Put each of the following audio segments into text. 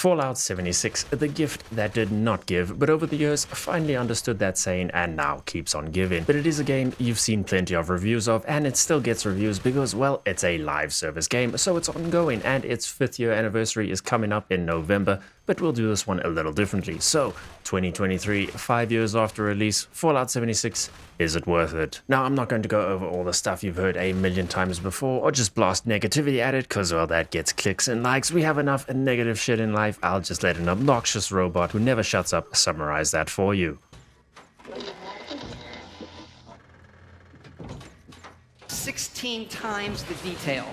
Fallout 76, the gift that did not give, but over the years finally understood that saying and now keeps on giving. But it is a game you've seen plenty of reviews of, and it still gets reviews because, well, it's a live service game, so it's ongoing, and its 5th year anniversary is coming up in November, but we'll do this one a little differently. So, 2023, 5 years after release, Fallout 76, is it worth it? Now, I'm not going to go over all the stuff you've heard a million times before, or just blast negativity at it, cause well, that gets clicks and likes. We have enough negative shit in life. I'll just let an obnoxious robot who never shuts up summarize that for you. 16 times the detail.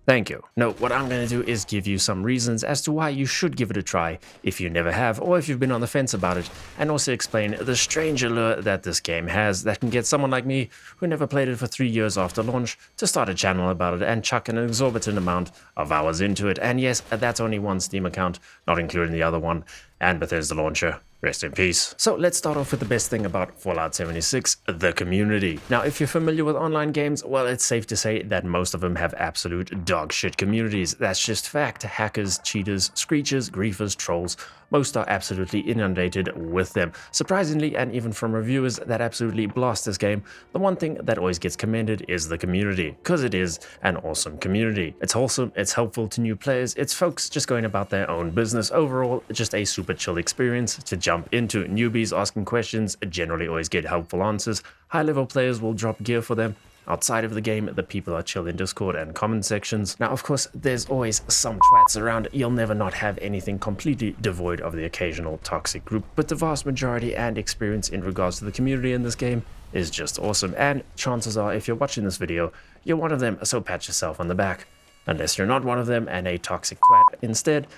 Thank you. No, what I'm going to do is give you some reasons as to why you should give it a try if you never have, or if you've been on the fence about it, and also explain the strange allure that this game has that can get someone like me, who never played it for 3 years after launch, to start a channel about it and chuck an exorbitant amount of hours into it. And yes, that's only one Steam account, not including the other one, and Bethesda launcher. Rest in peace. So let's start off with the best thing about Fallout 76, the community. Now, if you're familiar with online games, well, it's safe to say that most of them have absolute dog shit communities. That's just fact. Hackers, cheaters, screechers, griefers, trolls, most are absolutely inundated with them. Surprisingly, and even from reviewers that absolutely blast this game, the one thing that always gets commended is the community, because it is an awesome community. It's wholesome, it's helpful to new players, it's folks just going about their own business. Overall, just a super chill experience to jump into. Newbies asking questions generally always get helpful answers. High-level players will drop gear for them. Outside of the game, the people are chill in Discord and comment sections. Now, of course, there's always some twats around. You'll never not have anything completely devoid of the occasional toxic group, but the vast majority and experience in regards to the community in this game is just awesome. And chances are, if you're watching this video, you're one of them, so pat yourself on the back. Unless you're not one of them and a toxic twat instead,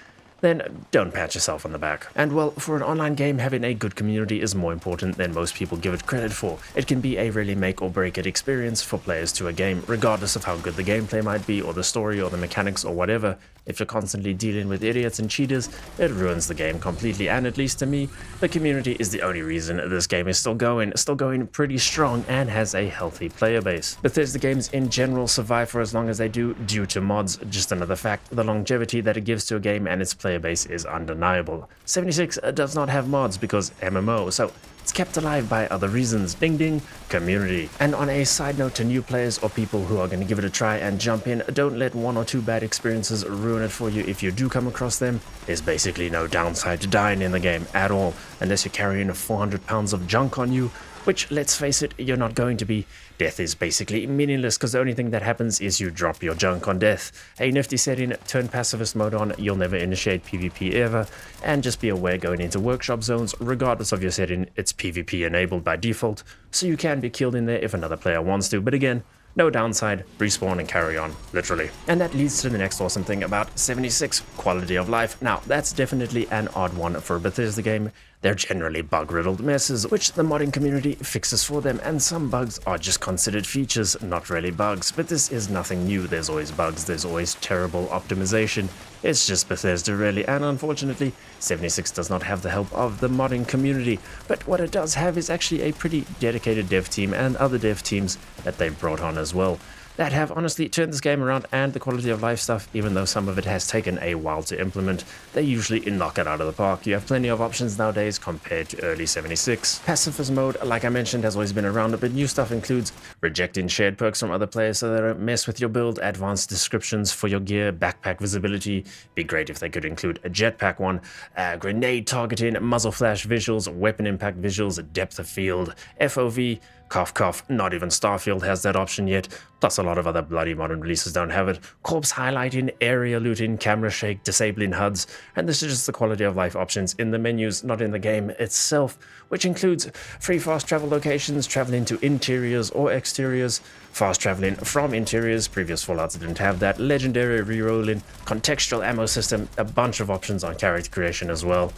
then don't pat yourself on the back. And well, for an online game, having a good community is more important than most people give it credit for. It can be a really make or break it experience for players to a game, regardless of how good the gameplay might be, or the story, or the mechanics, or whatever. If you're constantly dealing with idiots and cheaters, it ruins the game completely, and at least to me, the community is the only reason this game is still going pretty strong, and has a healthy player base. Bethesda games in general survive for as long as they do due to mods. Just another fact, the longevity that it gives to a game and its player base is undeniable. 76 does not have mods because MMO, so it's kept alive by other reasons. Ding ding, community. And on a side note to new players or people who are going to give it a try and jump in, don't let 1 or 2 bad experiences ruin it for you if you do come across them. There's basically no downside to dying in the game at all, unless you're carrying 400 pounds of junk on you, which, let's face it, you're not going to be. Death is basically meaningless because the only thing that happens is you drop your junk on death. A nifty setting, turn pacifist mode on, you'll never initiate PvP ever, and just be aware going into workshop zones, regardless of your setting, it's PvP enabled by default, so you can be killed in there if another player wants to, but again, no downside, respawn and carry on, literally. And that leads to the next awesome thing about 76, quality of life. Now, that's definitely an odd one for a Bethesda game. They're generally bug-riddled messes, which the modding community fixes for them, and some bugs are just considered features, not really bugs. But this is nothing new. There's always bugs, there's always terrible optimization. It's just Bethesda really, and unfortunately, 76 does not have the help of the modding community. But what it does have is actually a pretty dedicated dev team and other dev teams that they've brought on as well, that have honestly turned this game around, and the quality of life stuff, even though some of it has taken a while to implement, they usually knock it out of the park. You have plenty of options nowadays compared to early 76. Pacifist mode, like I mentioned, has always been around, but new stuff includes rejecting shared perks from other players so they don't mess with your build, advanced descriptions for your gear, backpack visibility, be great if they could include a jetpack one, grenade targeting, muzzle flash visuals, weapon impact visuals, depth of field, FOV, cough cough, not even Starfield has that option yet, plus a lot of other bloody modern releases don't have it, corpse highlighting, area looting, camera shake, disabling HUDs, and this is just the quality of life options in the menus, not in the game itself, which includes free fast travel locations, traveling to interiors or exteriors, fast traveling from interiors, previous Fallouts didn't have that, legendary rerolling, contextual ammo system, a bunch of options on character creation as well.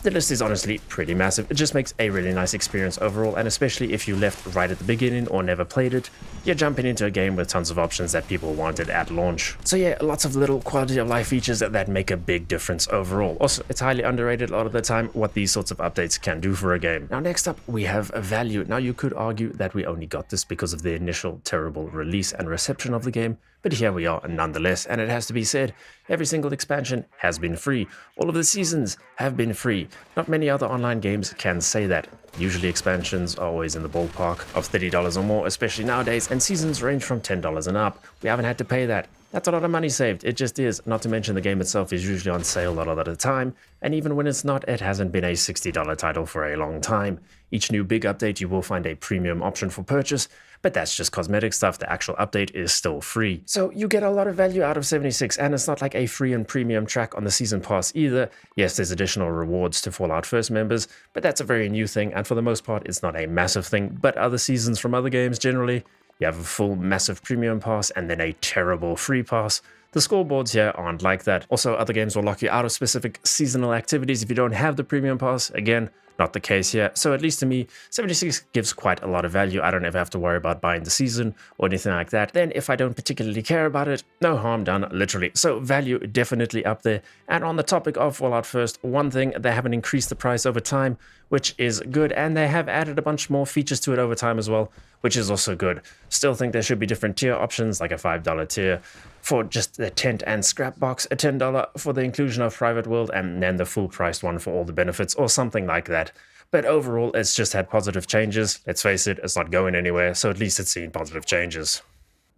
The list is honestly pretty massive. It just makes a really nice experience overall, and especially if you left right at the beginning or never played it, you're jumping into a game with tons of options that people wanted at launch. So yeah, lots of little quality of life features that make a big difference overall. Also, it's highly underrated a lot of the time what these sorts of updates can do for a game. Now next up, we have value. Now you could argue that we only got this because of the initial terrible release and reception of the game, but here we are nonetheless, and it has to be said, every single expansion has been free. All of the seasons have been free. Not many other online games can say that. Usually expansions are always in the ballpark of $30 or more, especially nowadays, and seasons range from $10 and up. We haven't had to pay that. That's a lot of money saved, it just is. Not to mention the game itself is usually on sale a lot of the time, and even when it's not, it hasn't been a $60 title for a long time. Each new big update you will find a premium option for purchase, but that's just cosmetic stuff. The actual update is still free. So you get a lot of value out of 76, and it's not like a free and premium track on the season pass either. Yes, there's additional rewards to Fallout First members, but that's a very new thing, and for the most part it's not a massive thing. But other seasons from other games generally, you have a full massive premium pass and then a terrible free pass. The scoreboards here aren't like that. Also, other games will lock you out of specific seasonal activities if you don't have the premium pass. Again, not the case here. So at least to me, 76 gives quite a lot of value. I don't ever have to worry about buying the season or anything like that. Then if I don't particularly care about it, no harm done, literally. So value definitely up there. And on the topic of Fallout First, one thing, they haven't increased the price over time, which is good. And they have added a bunch more features to it over time as well, which is also good. Still think there should be different tier options, like a $5 tier for just the tent and scrap box, a $10 for the inclusion of private world, and then the full priced one for all the benefits or something like that. But overall, it's just had positive changes. Let's face it, it's not going anywhere, so at least it's seen positive changes.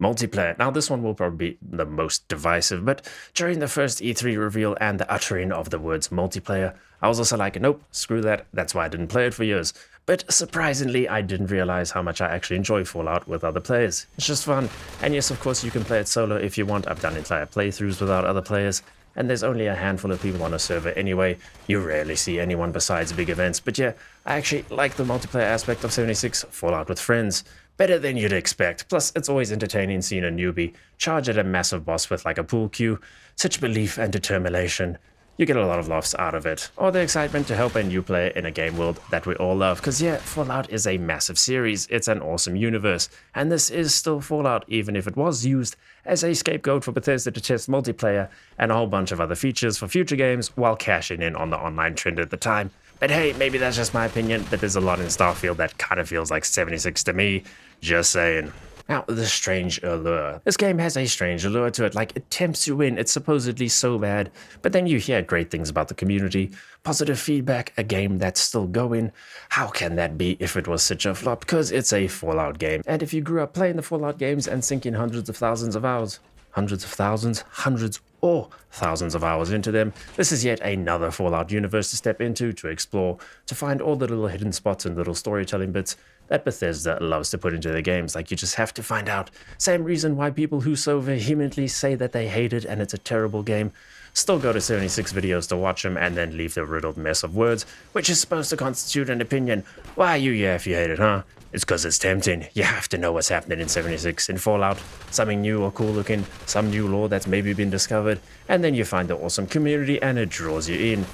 Multiplayer. Now this one will probably be the most divisive, but during the first E3 reveal and the uttering of the words multiplayer, I was also like, nope, screw that, that's why I didn't play it for years. But surprisingly, I didn't realize how much I actually enjoy Fallout with other players. It's just fun, and yes, of course, you can play it solo if you want. I've done entire playthroughs without other players, and there's only a handful of people on a server anyway. You rarely see anyone besides big events, but yeah, I actually like the multiplayer aspect of 76, Fallout with friends. Better than you'd expect. Plus, it's always entertaining seeing a newbie charge at a massive boss with like a pool cue. Such belief and determination. You get a lot of laughs out of it. Or the excitement to help a new player in a game world that we all love. Cause yeah, Fallout is a massive series. It's an awesome universe. And this is still Fallout, even if it was used as a scapegoat for Bethesda to test multiplayer and a whole bunch of other features for future games while cashing in on the online trend at the time. But hey, maybe that's just my opinion, but there's a lot in Starfield that kind of feels like 76 to me. Just saying. Now, the strange allure. This game has a strange allure to it, like it tempts you in, it's supposedly so bad, but then you hear great things about the community, positive feedback, a game that's still going. How can that be if it was such a flop? Because it's a Fallout game, and if you grew up playing the Fallout games and sinking hundreds of thousands of hours, hundreds of thousands, hundreds or thousands of hours into them, this is yet another Fallout universe to step into, to explore, to find all the little hidden spots and little storytelling bits that Bethesda loves to put into their games. Like, you just have to find out. Same reason why people who so vehemently say that they hate it and it's a terrible game still go to 76 videos to watch them and then leave the riddled mess of words, which is supposed to constitute an opinion. Why you yeah if you hate it, huh? It's because it's tempting. You have to know what's happening in 76. In Fallout, something new or cool looking, some new lore that's maybe been discovered, and then you find the awesome community and it draws you in.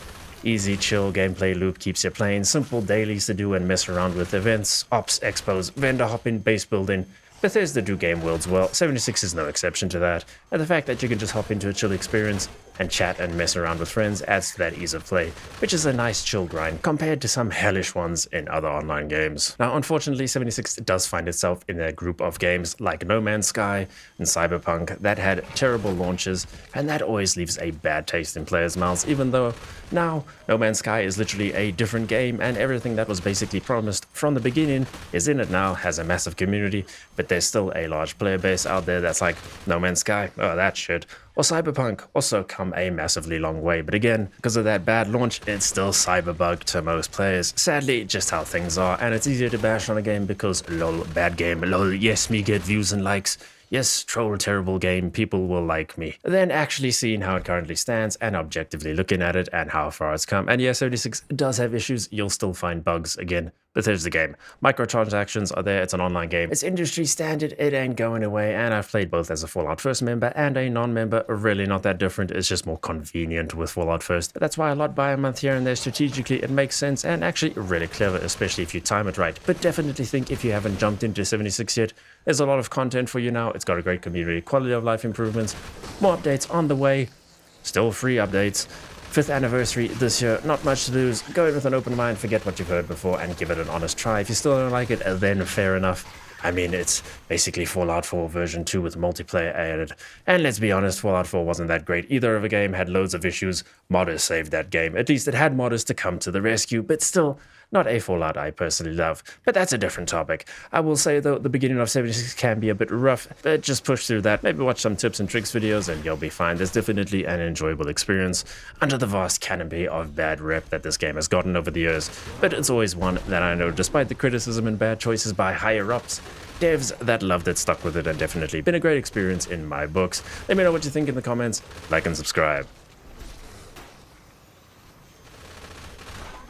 Easy, chill gameplay loop keeps you playing, simple dailies to do and mess around with events, ops, expos, vendor hopping, base building. Bethesda do game worlds well, 76 is no exception to that, and the fact that you can just hop into a chill experience and chat and mess around with friends adds to that ease of play, which is a nice chill grind compared to some hellish ones in other online games. Now, unfortunately, 76 does find itself in a group of games like No Man's Sky and Cyberpunk that had terrible launches, and that always leaves a bad taste in players' mouths, even though now No Man's Sky is literally a different game and everything that was basically promised from the beginning is in it now, has a massive community, but there's still a large player base out there that's like, No Man's Sky, oh that shit. Or Cyberpunk, also come a massively long way, but again, because of that bad launch, it's still cyberbug to most players. Sadly, just how things are, and it's easier to bash on a game because lol, bad game, lol, yes, me get views and likes. Yes, troll terrible game, people will like me. Then actually seeing how it currently stands and objectively looking at it and how far it's come. And yeah, 76 does have issues, you'll still find bugs again. But there's the game. Microtransactions are there, it's an online game. It's industry standard, it ain't going away, and I've played both as a Fallout First member and a non-member, really not that different, it's just more convenient with Fallout First. But that's why a lot buy a month here and there strategically, it makes sense, and actually really clever, especially if you time it right. But definitely think if you haven't jumped into 76 yet, there's a lot of content for you now, it's got a great community, quality of life improvements, more updates on the way, still free updates. 5th anniversary this year, not much to lose. Go in with an open mind, forget what you've heard before, and give it an honest try. If you still don't like it, then fair enough. I mean, it's basically Fallout 4 version 2 with multiplayer added. And let's be honest, Fallout 4 wasn't that great either of a game, had loads of issues. Modders saved that game. At least it had modders to come to the rescue, but still, not a Fallout I personally love. But that's a different topic. I will say, though, the beginning of 76 can be a bit rough, but just push through that. Maybe watch some tips and tricks videos and you'll be fine. There's definitely an enjoyable experience under the vast canopy of bad rep that this game has gotten over the years. But it's always one that I know, despite the criticism and bad choices by higher-ups, devs that loved it stuck with it and definitely been a great experience in my books. Let me know what you think in the comments, like and subscribe.